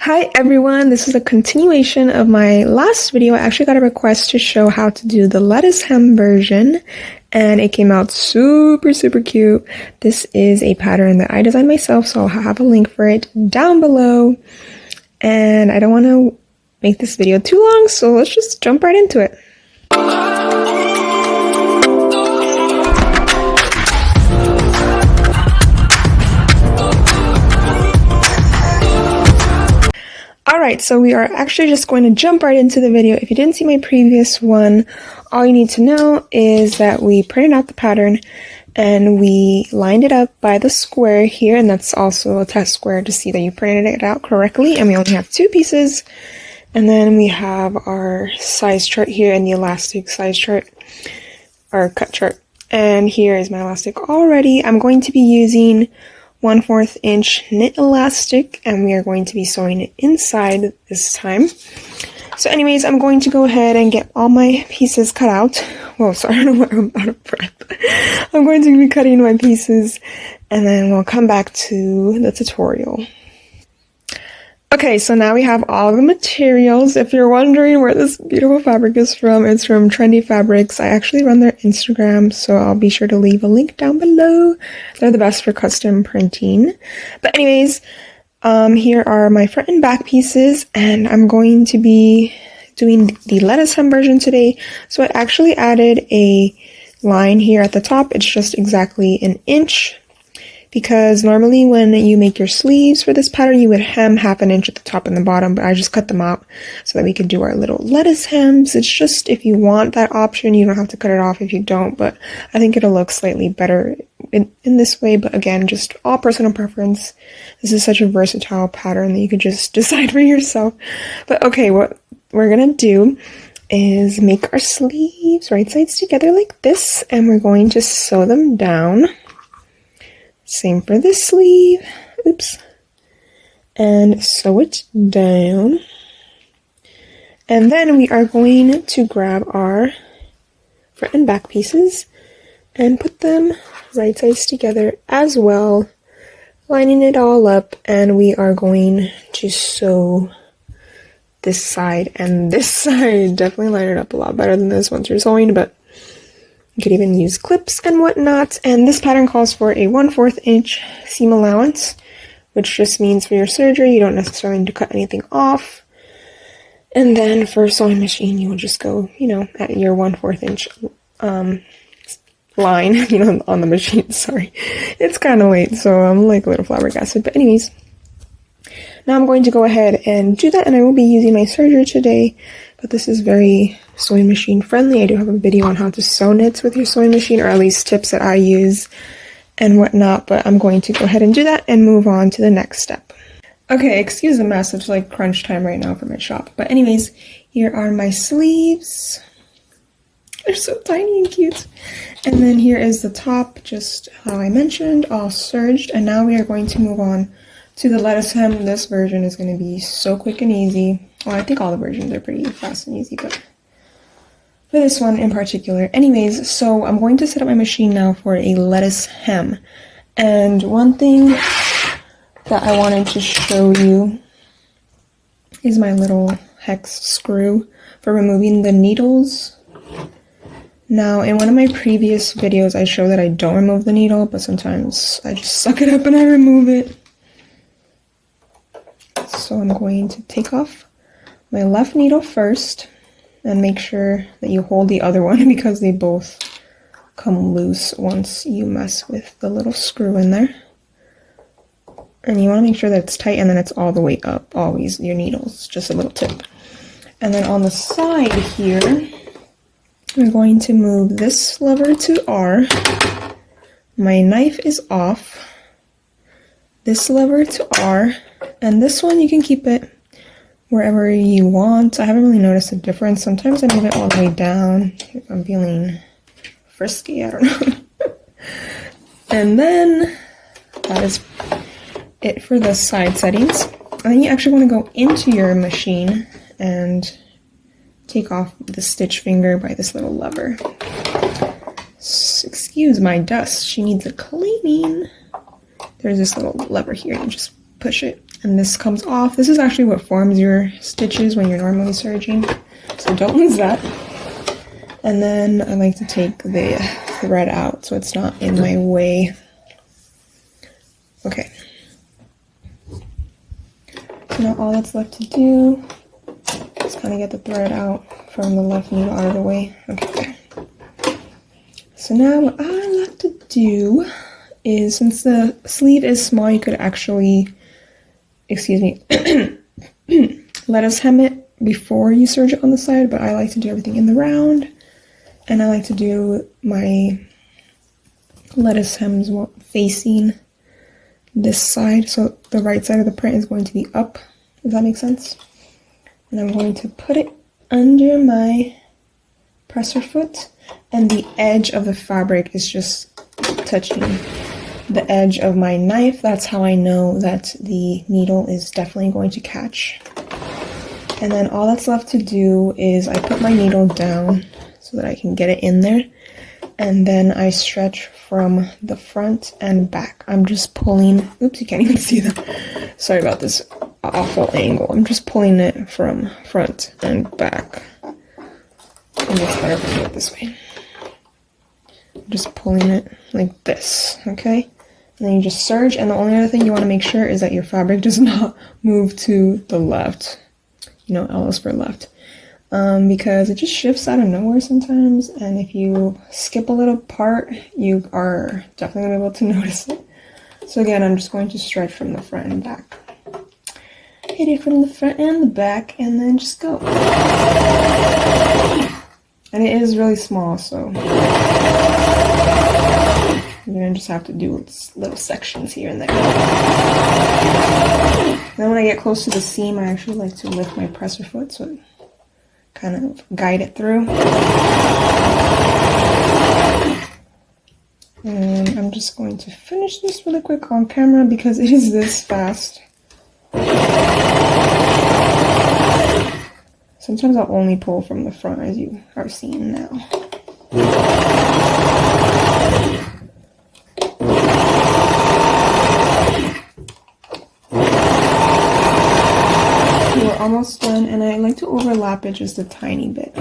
Hi everyone, this is a continuation of my last video. I actually got a request to show how to do the lettuce hem version and it came out super cute. This is a pattern that I designed myself, so I'll have a link for it down below. And I don't want to make this video too long, so let's just jump right into it. Alright, so we are actually just going to jump right into the video. If you didn't see my previous one, all you need to know is that we printed out the pattern and we lined it up by the square here, and that's also a test square to see that you printed it out correctly. And we only have 2 pieces. And then we have our size chart here and the elastic size chart, our cut chart. And here is my elastic already. I'm going to be using 1/4 inch knit elastic, and we are going to be sewing it inside this time. So anyways, I'm going to go ahead and get all my pieces cut out. Whoa, sorry, I don't know why I'm out of breath. I'm going to be cutting my pieces and then we'll come back to the tutorial. Okay, so now we have all the materials. If you're wondering where this beautiful fabric is from, it's from Trendy Fabrics. I actually run their Instagram, so I'll be sure to leave a link down below. They're the best for custom printing. But anyways, here are my front and back pieces, and I'm going to be doing the lettuce hem version today. So I actually added a line here at the top. It's just exactly 1 inch. Because normally when you make your sleeves for this pattern, you would hem 1/2 inch at the top and the bottom, but I just cut them out so that we could do our little lettuce hems. It's just, if you want that option, you don't have to cut it off if you don't, but I think it'll look slightly better in this way. But again, just all personal preference. This is such a versatile pattern that you could just decide for yourself. But okay, what we're gonna do is make our sleeves right sides together like this, and we're going to sew them down. Same for this sleeve, oops, and sew it down. And then we are going to grab our front and back pieces and put them right sides together as well, lining it all up, and we are going to sew this side and this side. Definitely line it up a lot better than this once you're sewing, but you could even use clips and whatnot. And this pattern calls for a 1/4 inch seam allowance, which just means for your serger, you don't necessarily need to cut anything off. And then for sewing machine, you will just go, at your 1/4 inch line, on the machine. Sorry, it's kind of late, so I'm like a little flabbergasted. But anyways, now I'm going to go ahead and do that, and I will be using my serger today, but this is very sewing machine friendly. I do have a video on how to sew knits with your sewing machine, or at least tips that I use and whatnot, but I'm going to go ahead and do that and move on to the next step. Okay, excuse the mess, it's like crunch time right now for my shop. But anyways, here are my sleeves. They're so tiny and cute. And then here is the top, just how I mentioned, all serged. And now we are going to move on to the lettuce hem. This version is going to be so quick and easy. Well, I think all the versions are pretty fast and easy, but for this one in particular. Anyways, so I'm going to set up my machine now for a lettuce hem. And one thing that I wanted to show you is my little hex screw for removing the needles. Now, in one of my previous videos, I show that I don't remove the needle, but sometimes I just suck it up and I remove it. So I'm going to take off my left needle first and make sure that you hold the other one because they both come loose once you mess with the little screw in there. And you want to make sure that it's tight and then it's all the way up, always, your needles, just a little tip. And then on the side here, I'm going to move this lever to R. My knife is off. This lever to R. And this one, you can keep it wherever you want. I haven't really noticed a difference. Sometimes I move it all the way down if I'm feeling frisky, I don't know. And then that is it for the side settings. And then you actually want to go into your machine and take off the stitch finger by this little lever. Excuse my dust, she needs a cleaning. There's this little lever here, you just push it and this comes off. This is actually what forms your stitches when you're normally serging, so don't lose that. And then I like to take the thread out so it's not in my way. Okay. So now all that's left to do is kind of get the thread out from the left needle out of the way. Okay. So now what I like to do is, since the sleeve is small, you could actually, excuse me, lettuce hem it before you serge it on the side, but I like to do everything in the round, and I like to do my lettuce hems facing this side, so the right side of the print is going to be up. Does that make sense? And I'm going to put it under my presser foot, and the edge of the fabric is just touching the edge of my knife. That's how I know that the needle is definitely going to catch. And then all that's left to do is I put my needle down so that I can get it in there, and then I stretch from the front and back. I'm just pulling, oops, you can't even see that. Sorry about this awful angle. I'm just pulling it from front and back. And it's better if I do it this way. I'm just pulling it like this, okay? And then you just serge, and the only other thing you want to make sure is that your fabric does not move to the left. You know, L is for left. Because it just shifts out of nowhere sometimes, and if you skip a little part, you are definitely going to be able to notice it. So again, I'm just going to stretch from the front and back. Hit it from the front and the back, and then just go. And it is really small, so you're going to just have to do little sections here and there. Then when I get close to the seam, I actually like to lift my presser foot so it kind of guide it through. And I'm just going to finish this really quick on camera because it is this fast. Sometimes I'll only pull from the front, as you are seeing now. We're almost done, and I like to overlap it just a tiny bit.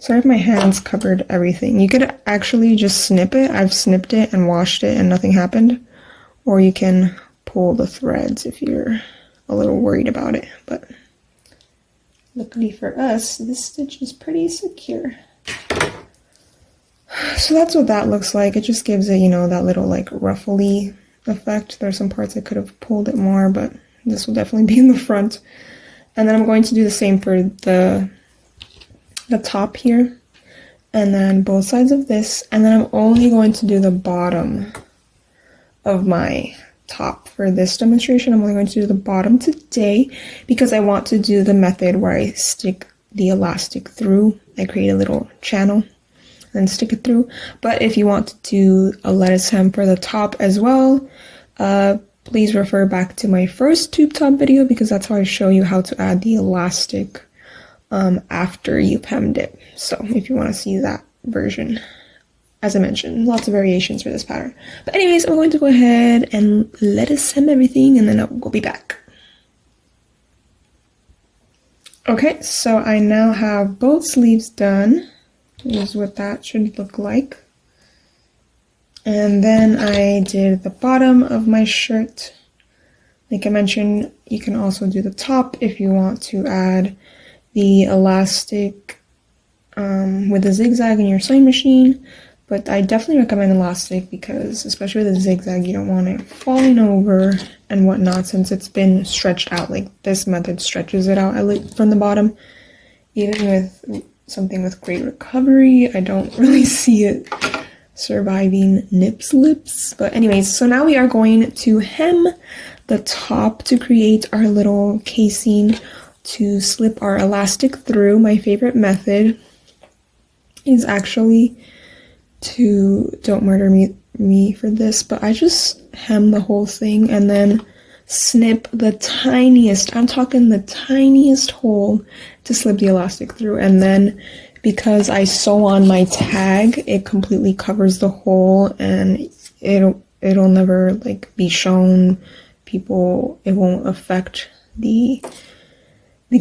Sorry if my hands covered everything. You could actually just snip it. I've snipped it and washed it and nothing happened. Or you can pull the threads if you're a little worried about it. But luckily for us, this stitch is pretty secure. So that's what that looks like. It just gives it, you know, that little like ruffly effect. There are some parts I could have pulled it more, but this will definitely be in the front. And then I'm going to do the same for the top here, and then both sides of this, and then I'm only going to do the bottom of my top for this demonstration. I'm only going to do the bottom today because I want to do the method where I stick the elastic through. I create a little channel and stick it through. But if you want to do a lettuce hem for the top as well, please refer back to my first tube top video because that's how I show you how to add the elastic after you've hemmed it. So if you want to see that version, as I mentioned, lots of variations for this pattern. But anyways, I'm going to go ahead and lettuce hem everything, and then we'll be back. Okay, so I now have both sleeves done. Here's what that should look like. And then I did the bottom of my shirt. Like I mentioned, you can also do the top if you want to add the elastic with a zigzag in your sewing machine. But I definitely recommend elastic because, especially with a zigzag, you don't want it falling over and whatnot since it's been stretched out. Like this method stretches it out from the bottom. Even with something with great recovery, I don't really see it surviving nip slips. But anyways, so now we are going to hem the top to create our little casing to slip our elastic through. My favorite method is actually to, don't murder me for this, but I just hem the whole thing and then snip the tiniest, I'm talking the tiniest hole to slip the elastic through. And then because I sew on my tag, it completely covers the hole and it'll never like be shown. People, it won't affect the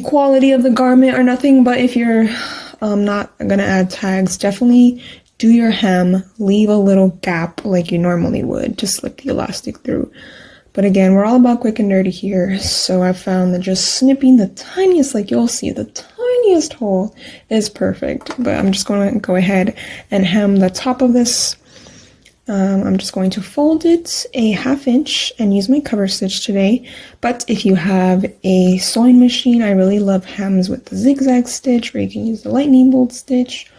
quality of the garment or nothing. But if you're not gonna add tags, definitely do your hem, leave a little gap like you normally would to slip the elastic through. But again, we're all about quick and dirty here, so I found that just snipping the tiniest, like you'll see, the tiniest hole is perfect. But I'm just going to go ahead and hem the top of this. I'm just going to fold it a 1/2 inch and use my cover stitch today. But if you have a sewing machine, I really love hems with the zigzag stitch, or you can use the lightning bolt stitch,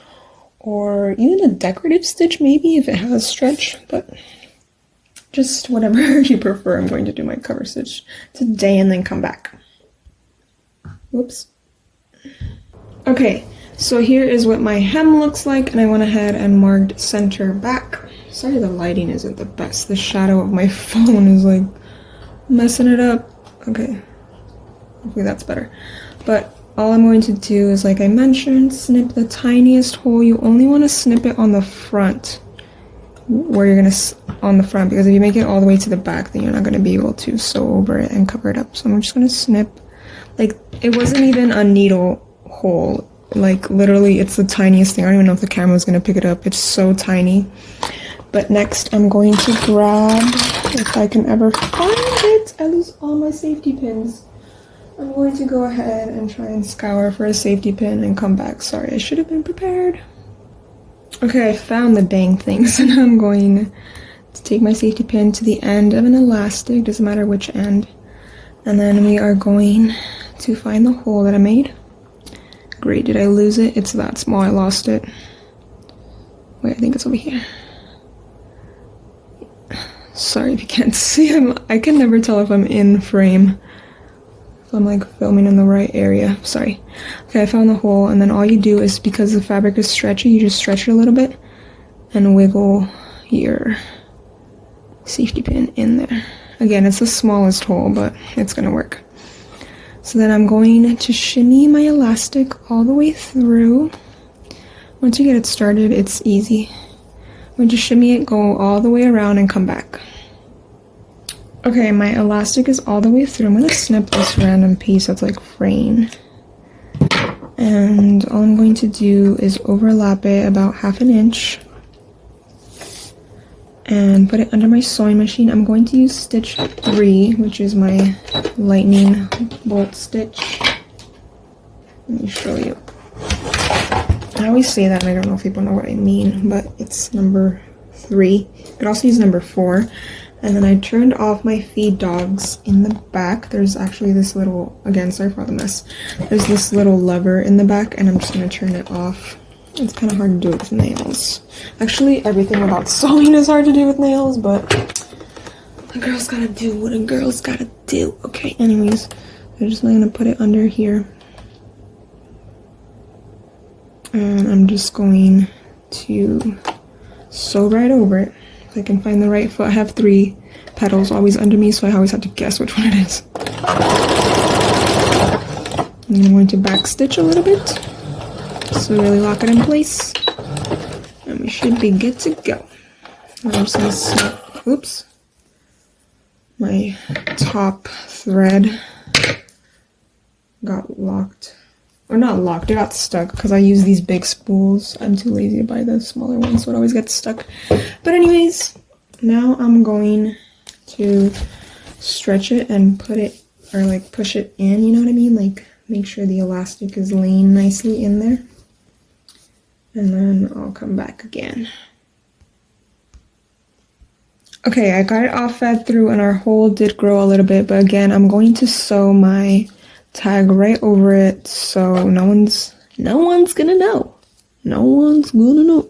or even a decorative stitch maybe if it has stretch, but just whatever you prefer. I'm going to do my cover stitch today and then come back. Whoops. Okay, so here is what my hem looks like, and I went ahead and marked center back. Sorry the lighting isn't the best. The shadow of my phone is like messing it up. Okay, hopefully that's better. But all I'm going to do is, like I mentioned, snip the tiniest hole. You only want to snip it on the front, where you're gonna on the front, because if you make it all the way to the back, then you're not gonna be able to sew over it and cover it up. So I'm just gonna snip, like it wasn't even a needle hole, like literally it's the tiniest thing. I don't even know if the camera was gonna pick it up. It's so tiny. But next I'm going to grab, if I can ever find it, I lose all my safety pins. I'm going to go ahead and try and scour for a safety pin and come back. Sorry, I should have been prepared. Okay, I found the dang thing, so now I'm going to take my safety pin to the end of an elastic, doesn't matter which end, and then we are going to find the hole that I made. Great, did I lose it? It's that small, I lost it. Wait, I think it's over here. Sorry if you can't see, I can never tell if I'm in frame, if I'm like filming in the right area. Sorry. Okay, I found the hole, and then all you do is, because the fabric is stretchy, you just stretch it a little bit and wiggle your safety pin in there. Again, it's the smallest hole, but it's gonna work. So then I'm going to shimmy my elastic all the way through. Once you get it started, it's easy. I'm going to shimmy it, go all the way around, and come back. Okay, my elastic is all the way through. I'm going to snip this random piece that's like fraying. And all I'm going to do is overlap it about 1/2 inch and put it under my sewing machine. I'm going to use stitch 3, which is my lightning bolt stitch. Let me show you. I always say that and I don't know if people know what I mean, but it's number 3. You could also use number 4. And then I turned off my feed dogs in the back. There's actually this little, again, sorry for all the mess. There's this little lever in the back, and I'm just going to turn it off. It's kind of hard to do with nails. Actually, everything about sewing is hard to do with nails, but a girl's gotta do what a girl's gotta do. Okay, anyways, I'm just going to put it under here. And I'm just going to sew right over it. If I can find the right foot. I have 3 petals always under me, so I always have to guess which one it is. And I'm going to back stitch a little bit, so really lock it in place. And we should be good to go. I'm just going to snip, oops, my top thread got locked. Or not locked, it got stuck because I use these big spools. I'm too lazy to buy the smaller ones, so it always gets stuck. But anyways, now I'm going to stretch it and put it, or like push it in, you know what I mean? Like make sure the elastic is laying nicely in there. And then I'll come back again. Okay, I got it all fed through and our hole did grow a little bit, but again, I'm going to sew my tag right over it so no one's gonna know. No one's gonna know.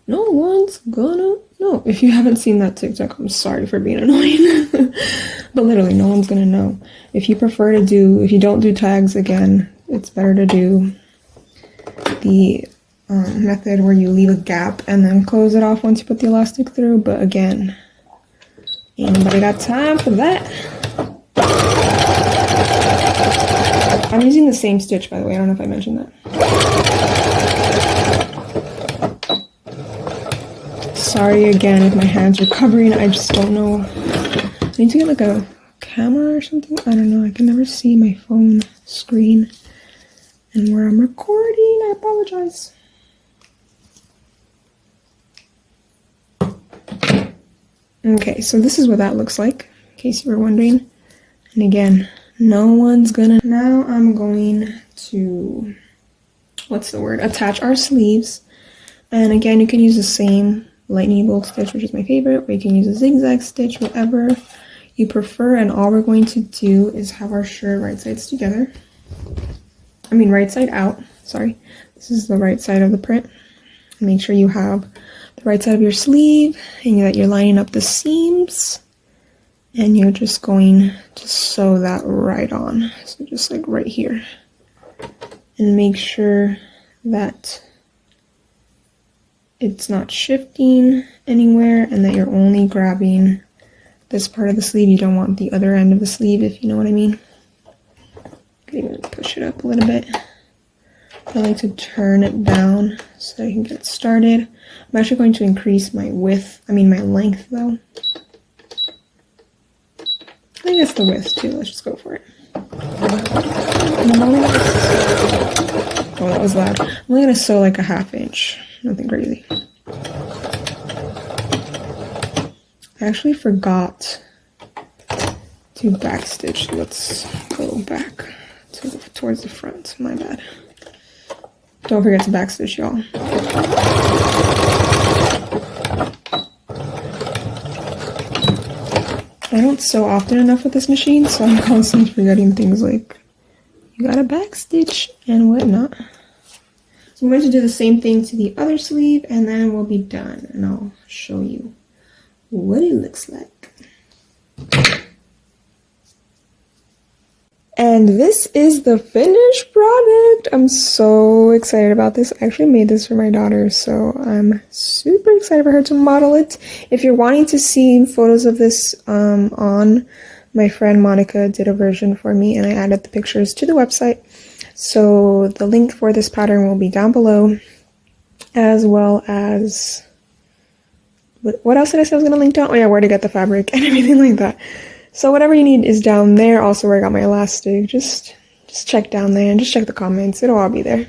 No one's gonna know. If you haven't seen that TikTok, I'm sorry for being annoying. But literally, no one's gonna know. If you don't do tags, again, it's better to do the method where you leave a gap and then close it off once you put the elastic through. But again, ain't nobody got time for that. I'm using the same stitch, by the way. I don't know if I mentioned that. sorry again if my hands are covering. I just don't know. I need to get like a camera or something. I don't know. I can never see my phone screen and where I'm recording. I apologize. Okay, so this is what that looks like, in case you were wondering. And again, no one's gonna... Now I'm going to, attach our sleeves. And again, you can use the same lightning bolt stitch, which is my favorite, or you can use a zigzag stitch, whatever you prefer. And all we're going to do is have our shirt right sides together. I mean, right side out, sorry. This is the right side of the print. Make sure you have the right side of your sleeve and that you're lining up the seams. And you're just going to sew that right on. So just like right here. And make sure that it's not shifting anywhere and that you're only grabbing this part of the sleeve. You don't want the other end of the sleeve, if you know what I mean. You can even push it up a little bit. I like to turn it down so I can get started. I'm actually going to increase my my length though. I think it's the width too. Let's just go for it. Oh, that was loud. I'm only going to sew like a 1/2 inch. Nothing crazy. I actually forgot to backstitch. Let's go back towards the front. My bad. Don't forget to backstitch, y'all. I don't sew often enough with this machine, so I'm constantly forgetting things like you gotta backstitch and whatnot. So I'm going to do the same thing to the other sleeve, and then we'll be done, and I'll show you what it looks like. And this is the finished product. I'm so excited about this. I actually made this for my daughter, so I'm super excited for her to model it. If you're wanting to see photos of this on, my friend Monica did a version for me, and I added the pictures to the website. So the link for this pattern will be down below, as well as... What else did I say I was going to link down? Oh yeah, where to get the fabric and everything like that. So whatever you need is down there. Also where I got my elastic. Just check down there and just check the comments. It'll all be there.